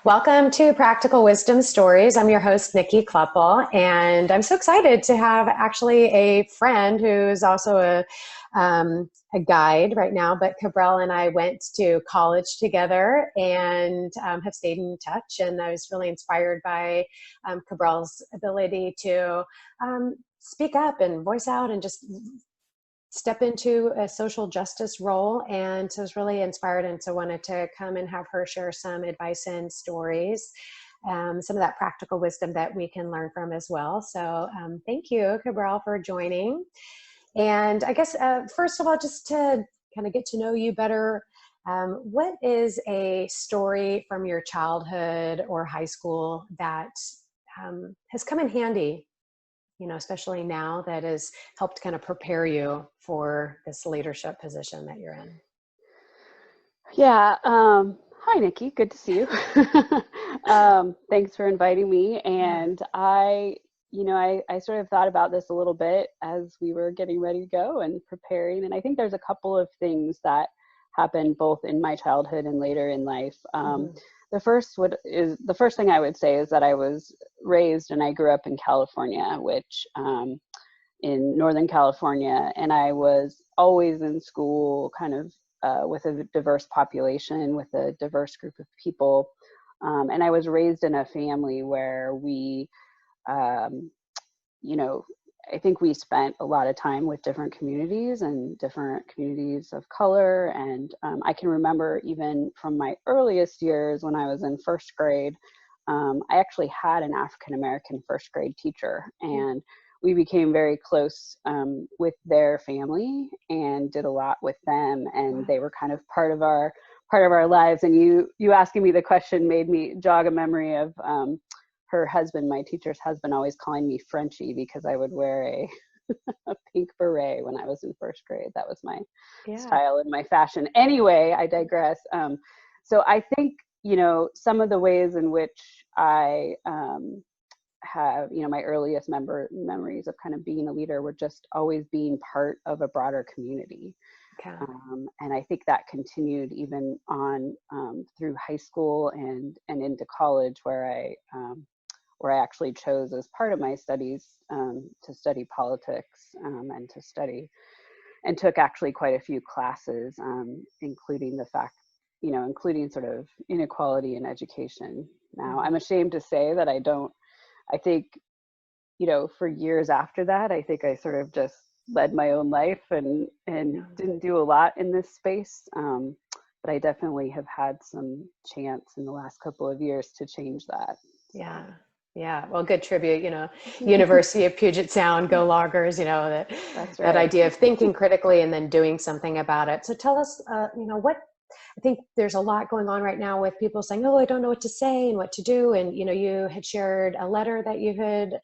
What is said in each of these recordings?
Welcome to Practical Wisdom Stories. I'm your host, Nikki Kleppel, and I'm so excited to have actually a friend who's also a guide right now. But Cabrelle and I went to college together and have stayed in touch. And I was really inspired by Cabrelle's ability to speak up and voice out and just step into a social justice role. And so I was really inspired, and so wanted to come and have her share some advice and stories, some of that practical wisdom that we can learn from as well. So thank you, Cabrelle, for joining. And I guess, first of all, just to kind of get to know you better, what is a story from your childhood or high school that has come in handy, especially now, that has helped kind of prepare you for this leadership position that you're in? Yeah. Hi, Nikki. Good to see you. Thanks for inviting me. And I sort of thought about this a little bit as we were getting ready to go and preparing. And I think there's a couple of things that happened both in my childhood and later in life. The first thing I would say is that I was raised and I grew up in California, which in Northern California, and I was always in school kind of with a diverse population, with a diverse group of people. And I was raised in a family where we, you know, I think we spent a lot of time with different communities and different communities of color. And I can remember even from my earliest years when I was in first grade, I actually had an African-American first grade teacher, and we became very close with their family and did a lot with them. And they were kind of part of our lives. And you asking me the question made me jog a memory of her husband, my teacher's husband, always calling me Frenchie because I would wear a pink beret when I was in first grade. That was my style and my fashion. Anyway, I digress. So I think, some of the ways in which I have, my earliest memories of kind of being a leader were just always being part of a broader community. Okay. And I think that continued even on through high school and into college, where I actually chose as part of my studies to study politics and took actually quite a few classes, including the fact, including sort of inequality in education. Now, I'm ashamed to say that I think, for years after that, I think I sort of just led my own life and didn't do a lot in this space. But I definitely have had some chance in the last couple of years to change that. Yeah. Yeah. Well, good tribute, University of Puget Sound, go Loggers, That's right. that idea of thinking critically and then doing something about it. So tell us, what, I think there's a lot going on right now with people saying, oh, I don't know what to say and what to do. And, you had shared a letter that you had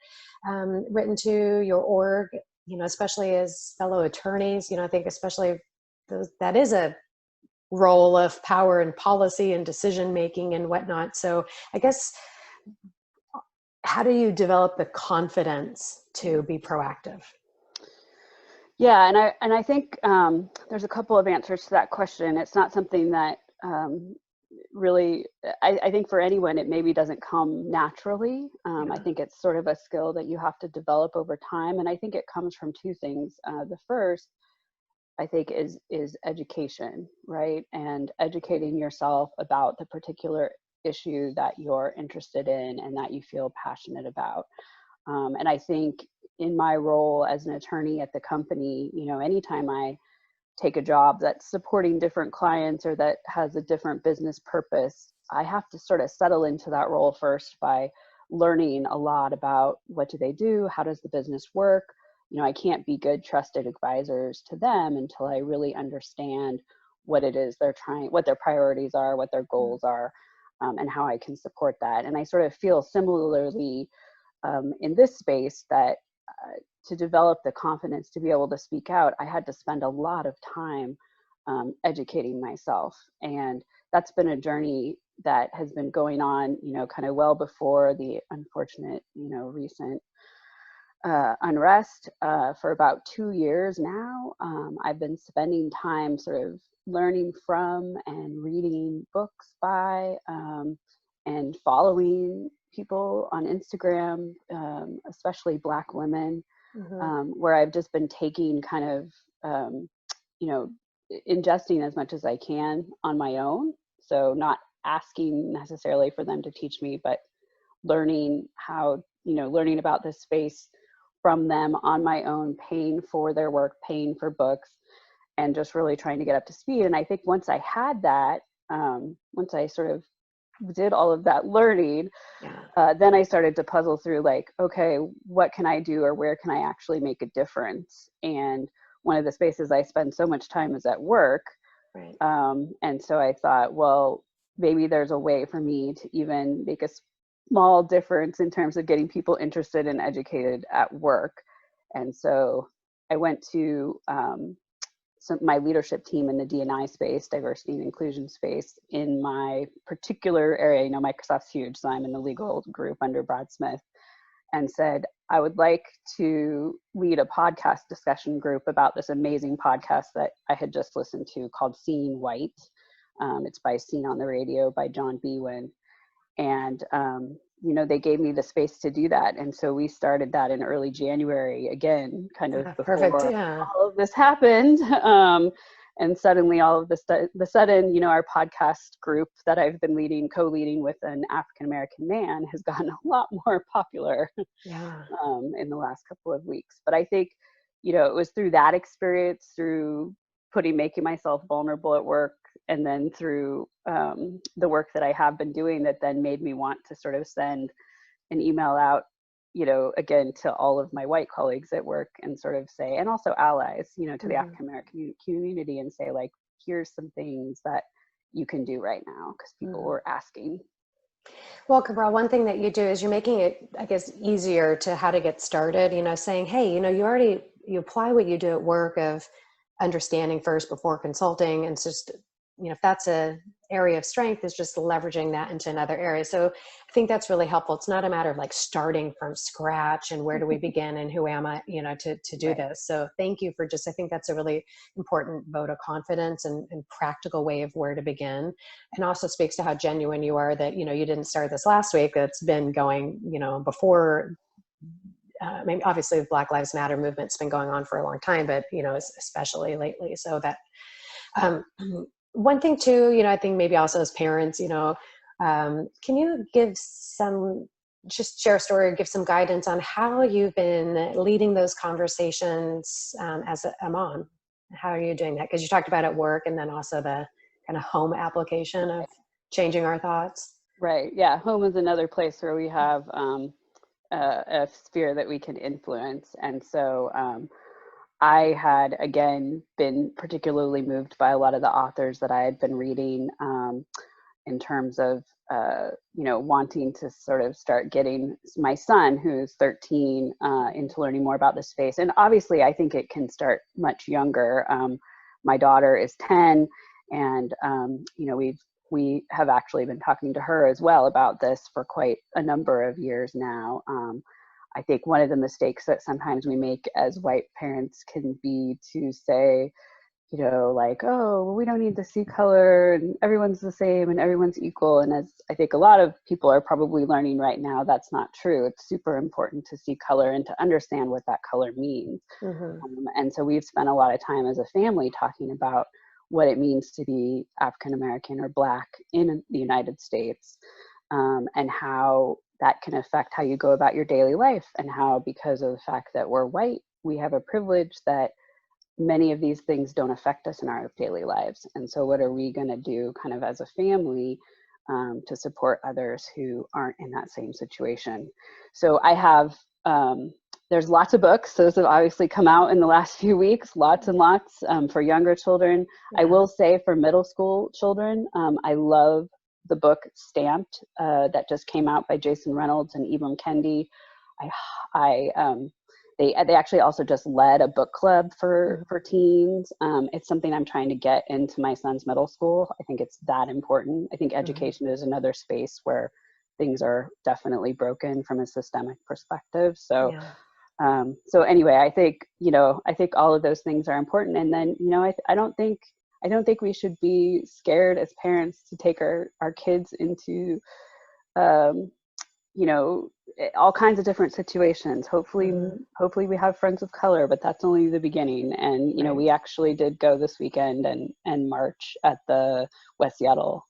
written to your org, especially as fellow attorneys, I think especially that is a role of power and policy and decision-making and whatnot. So I guess, how do you develop the confidence to be proactive? Yeah, and I think there's a couple of answers to that question. It's not something that really, I think for anyone, it maybe doesn't come naturally. I think it's sort of a skill that you have to develop over time. And I think it comes from two things. The first, I think, is education, right? And educating yourself about the particular issue that you're interested in and that you feel passionate about. And I think in my role as an attorney at the company, anytime I take a job that's supporting different clients or that has a different business purpose, I have to sort of settle into that role first by learning a lot about what do they do, how does the business work. I can't be good, trusted advisors to them until I really understand what it is they're trying, what their priorities are, what their goals are, and how I can support that. And I sort of feel similarly in this space that to develop the confidence to be able to speak out, I had to spend a lot of time educating myself. And that's been a journey that has been going on, kind of well before the unfortunate, recent unrest for about 2 years now. I've been spending time sort of learning from and reading books by and following people on Instagram, especially Black women, where I've just been taking kind of, you know, ingesting as much as I can on my own. So not asking necessarily for them to teach me, but learning how, learning about this space from them on my own, paying for their work, paying for books, and just really trying to get up to speed. And I think once I had that, once I sort of did all of that learning, then I started to puzzle through like, okay, what can I do, or where can I actually make a difference? And one of the spaces I spend so much time is at work. Right. And so I thought, well, maybe there's a way for me to even make a small difference in terms of getting people interested and educated at work. And so I went to my leadership team in the D&I space, diversity and inclusion space, in my particular area. Microsoft's huge, so I'm in the legal group under Brad Smith, and said, I would like to lead a podcast discussion group about this amazing podcast that I had just listened to called Seeing White. It's by Seen on the Radio by John Biewen. And, they gave me the space to do that. And so we started that in early January, again, kind of before all of this happened. And suddenly all of the sudden, our podcast group that I've been co-leading with an African-American man has gotten a lot more popular in the last couple of weeks. But I think, it was through that experience, through making myself vulnerable at work, and then through the work that I have been doing, that then made me want to sort of send an email out, again, to all of my white colleagues at work, and sort of say, and also allies, to the African-American community, and say, like, here's some things that you can do right now, because people were asking. Well, Cabrelle, one thing that you do is you're making it, I guess, easier to how to get started, saying, hey, you apply what you do at work of understanding first before consulting. And it's just, if that's a area of strength, is just leveraging that into another area. So I think that's really helpful. It's not a matter of like starting from scratch and where do we begin and who am I, to do this. So thank you for I think that's a really important vote of confidence and practical way of where to begin. And also speaks to how genuine you are that, you didn't start this last week. It's been going, before. Maybe obviously the Black Lives Matter movement's been going on for a long time, but, especially lately. So that, one thing too, I think maybe also as parents, can you just share a story or give some guidance on how you've been leading those conversations as a mom? How are you doing that? Because you talked about at work, and then also the kind of home application of changing our thoughts. Right. Yeah. Home is another place where we have a sphere that we can influence. And so I had, again, been particularly moved by a lot of the authors that I had been reading in terms of, wanting to sort of start getting my son, who's 13, into learning more about this space. And obviously, I think it can start much younger. My daughter is 10, and, we have actually been talking to her as well about this for quite a number of years now. I think one of the mistakes that sometimes we make as white parents can be to say, like, oh, well, we don't need to see color, and everyone's the same and everyone's equal. And as I think a lot of people are probably learning right now, that's not true. It's super important to see color and to understand what that color means. And so we've spent a lot of time as a family talking about what it means to be African American or Black in the United States, and how that can affect how you go about your daily life, and how, because of the fact that we're white, we have a privilege that many of these things don't affect us in our daily lives. And so what are we going to do kind of as a family to support others who aren't in that same situation? So I have, there's lots of books. Those have obviously come out in the last few weeks, lots and lots for younger children. I will say for middle school children, I love the book Stamped that just came out by Jason Reynolds and Ibram Kendi. They actually also just led a book club for teens. It's something I'm trying to get into my son's middle school. I think it's that important. I think education is another space where things are definitely broken from a systemic perspective. So, so anyway, I think all of those things are important. And then, I don't think we should be scared as parents to take our kids into you know, all kinds of different situations. Hopefully we have friends of color, but that's only the beginning. And you know, we actually did go this weekend and march at the West Seattle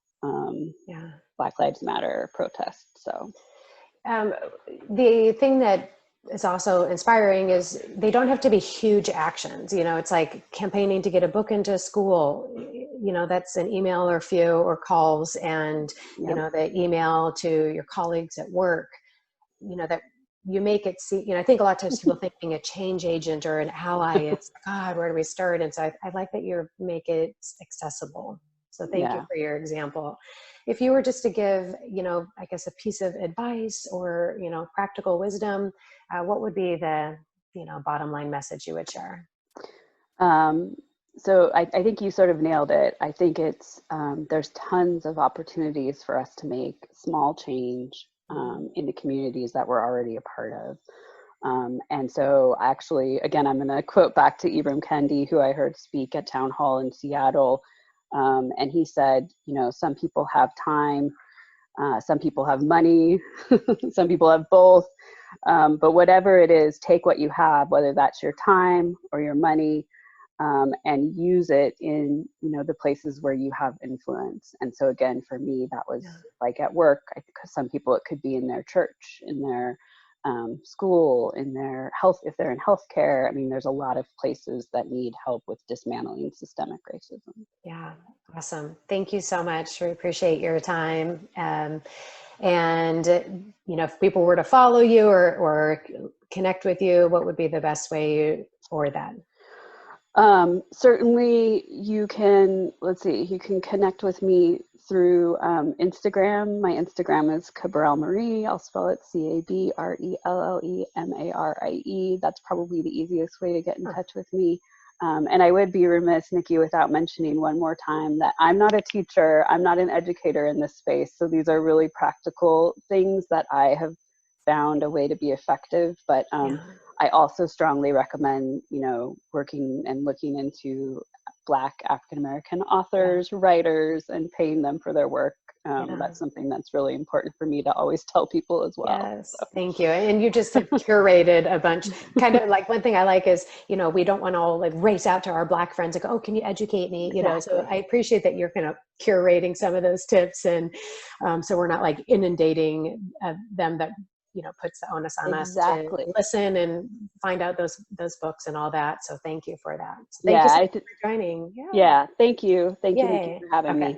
Black Lives Matter protest. So the thing that is also inspiring is they don't have to be huge actions. You know, it's like campaigning to get a book into school. You know, that's an email or a few or calls, and you know, the email to your colleagues at work. You know, that you make it see, you know, I think a lot of times people think being a change agent or an ally, it's God, where do we start? And so I like that you make it accessible. So thank you for your example. If you were just to give, you know, I guess a piece of advice or, you know, practical wisdom, what would be the, you know, bottom line message you would share? So I think you sort of nailed it. I think it's, there's tons of opportunities for us to make small change in the communities that we're already a part of. And so actually, again, I'm going to quote back to Ibram Kendi, who I heard speak at Town Hall in Seattle. And he said, you know, some people have time, some people have money, some people have both. But whatever it is, take what you have, whether that's your time or your money, and use it in, you know, the places where you have influence. And so again, for me, that was like at work. I think some people, it could be in their church, in their school, in their health, if they're in healthcare. I mean, there's a lot of places that need help with dismantling systemic racism. Yeah, awesome. Thank you so much. We appreciate your time. And, you know, if people were to follow you or connect with you, what would be the best way for that? Certainly you can, let's see, you can connect with me through Instagram. My Instagram is Cabrelle Marie. I'll spell it CABRELLEMARIE. That's probably the easiest way to get in touch with me. And I would be remiss, Nikki, without mentioning one more time that I'm not a teacher. I'm not an educator in this space. So these are really practical things that I have found a way to be effective. But I also strongly recommend, you know, working and looking into Black African-American authors, writers, and paying them for their work. That's something that's really important for me to always tell people as well. Yes, so. Thank you. And you just have curated a bunch. Kind of like one thing I like is, you know, we don't want to all like race out to our Black friends and go, oh, can you educate me? You know, so I appreciate that you're kind of curating some of those tips, and so we're not like inundating them. That, you know, puts the onus on us to listen and find out those books and all that. So thank you for that. So thank you so much for joining. Yeah, thank you. Thank you, Nikki, for having me.